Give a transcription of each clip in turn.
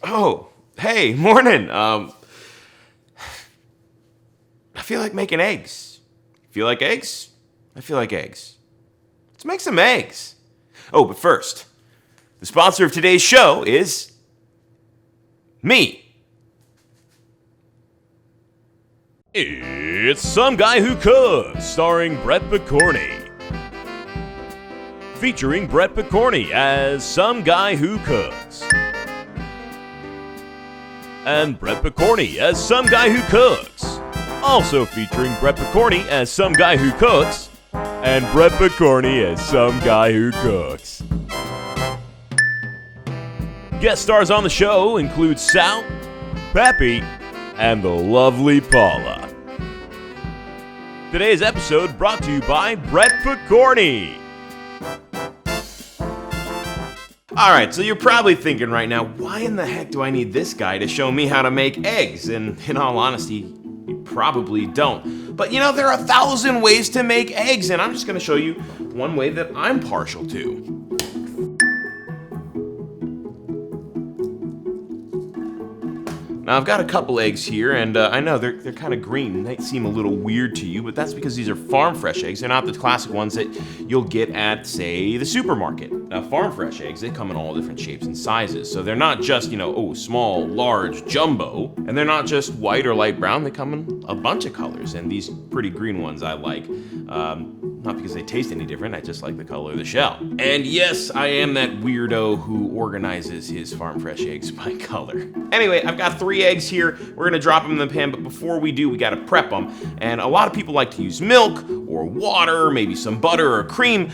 Oh, hey, morning. I feel like making eggs. Feel like eggs? I feel like eggs. Let's make some eggs. Oh, but first, the sponsor of today's show is me. It's Some Guy Who Cooks, starring Brett Picorni. Featuring Brett Picorni as Some Guy Who Cooks. And Brett Picorni as Some Guy Who Cooks. Also featuring Brett Picorni as Some Guy Who Cooks. And Brett Picorni as Some Guy Who Cooks. Guest stars on the show include Sal, Peppy, and the lovely Paula. Today's episode brought to you by Brett Picorni. Alright, so you're probably thinking right now, why in the heck do I need this guy to show me how to make eggs? And in all honesty, you probably don't. But there are 1,000 ways to make eggs, and I'm just going to show you one way that I'm partial to. Now, I've got a couple eggs here, and I know they're kind of green. They seem a little weird to you, but that's because these are farm fresh eggs. They're not the classic ones that you'll get at, say, the supermarket. Now, farm fresh eggs, they come in all different shapes and sizes. So they're not just, small, large, jumbo, and they're not just white or light brown. They come in a bunch of colors, and these pretty green ones I like. Not because they taste any different, I just like the color of the shell. And yes, I am that weirdo who organizes his farm fresh eggs by color. Anyway, I've got 3 eggs here. We're gonna drop them in the pan, but before we do, we gotta prep them. And a lot of people like to use milk or water, maybe some butter or cream.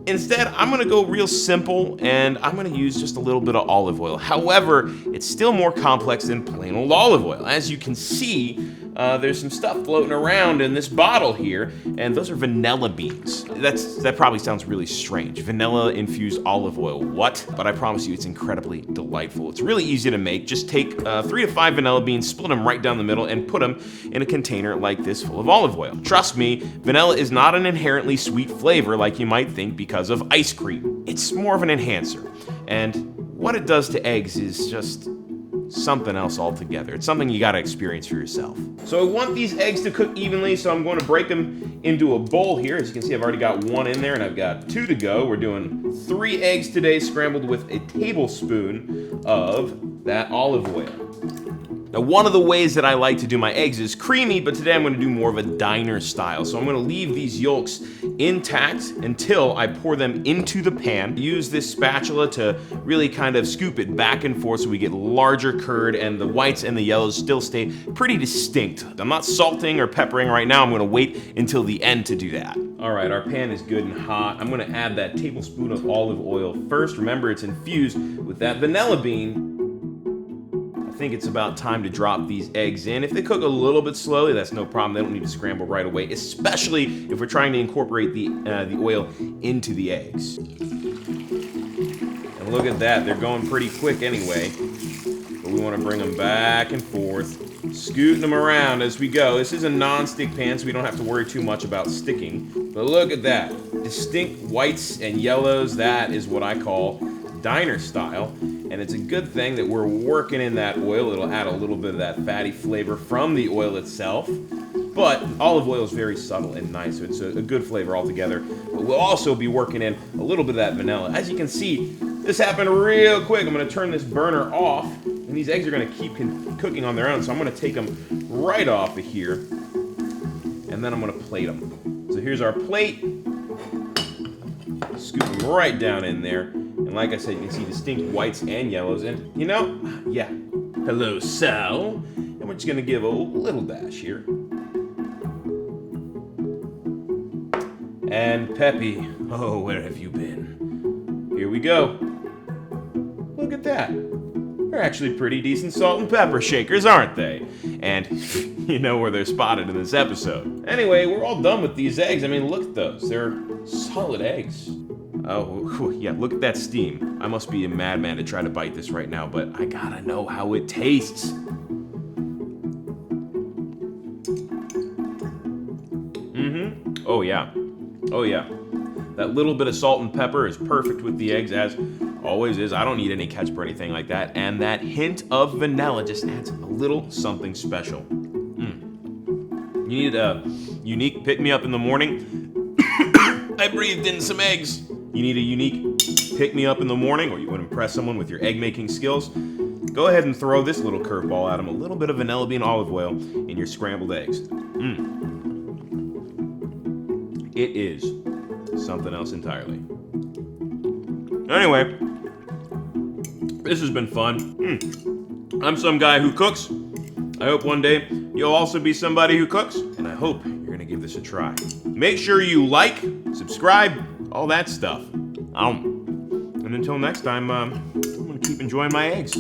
Instead, I'm gonna go real simple, and I'm gonna use just a little bit of olive oil. However, it's still more complex than plain old olive oil. As you can see, there's some stuff floating around in this bottle here, and those are vanilla beans. That probably sounds really strange. Vanilla infused olive oil, what? But I promise you, it's incredibly delightful. It's really easy to make. Just take 3 to 5 vanilla beans, split them right down the middle, and put them in a container like this full of olive oil. Trust me, vanilla is not an inherently sweet flavor like you might think because of ice cream. It's more of an enhancer. And what it does to eggs is just something else altogether. It's something you gotta experience for yourself. So I want these eggs to cook evenly, so I'm going to break them into a bowl here. As you can see, I've already got 1 in there, and I've got 2 to go. We're doing 3 eggs today, scrambled with a tablespoon of that olive oil. Now, one of the ways that I like to do my eggs is creamy, but today I'm going to do more of a diner style. So I'm going to leave these yolks intact until I pour them into the pan. Use this spatula to really kind of scoop it back and forth so we get larger curd, and the whites and the yellows still stay pretty distinct. I'm not salting or peppering right now. I'm going to wait until the end to do that. All right, our pan is good and hot. I'm going to add that tablespoon of olive oil first. Remember, it's infused with that vanilla bean. I think it's about time to drop these eggs in. If they cook a little bit slowly, that's no problem. They don't need to scramble right away, especially if we're trying to incorporate the oil into the eggs. And look at that, they're going pretty quick anyway. But we want to bring them back and forth, scooting them around as we go. This is a non-stick pan, so we don't have to worry too much about sticking. But look at that, distinct whites and yellows. That is what I call diner style. And it's a good thing that we're working in that oil. It'll add a little bit of that fatty flavor from the oil itself. But olive oil is very subtle and nice, so it's a good flavor altogether. But we'll also be working in a little bit of that vanilla. As you can see, this happened real quick. I'm going to turn this burner off, and these eggs are going to keep cooking on their own. So I'm going to take them right off of here, and then I'm going to plate them. So here's our plate. Scoop them right down in there. And like I said, you can see distinct whites and yellows. And yeah. Hello, Sal. And we're just gonna give a little dash here. And Peppy, oh, where have you been? Here we go. Look at that. They're actually pretty decent salt and pepper shakers, aren't they? And you know where they're spotted in this episode. Anyway, we're all done with these eggs. I mean, look at those. They're solid eggs. Oh, yeah, look at that steam. I must be a madman to try to bite this right now, but I gotta know how it tastes. Oh yeah. That little bit of salt and pepper is perfect with the eggs, as Always is. I don't need any ketchup or anything like that. And that hint of vanilla just adds a little something special. You need a unique pick-me-up in the morning. I breathed in some eggs. You need a unique pick-me-up in the morning, or you want to impress someone with your egg-making skills. Go ahead and throw this little curveball at them. A little bit of vanilla bean olive oil in your scrambled eggs. It is something else entirely. Anyway, this has been fun. I'm some guy who cooks. I hope one day you'll also be somebody who cooks, and I hope you're gonna give this a try. Make sure you like, subscribe, all that stuff. And until next time, I'm gonna keep enjoying my eggs.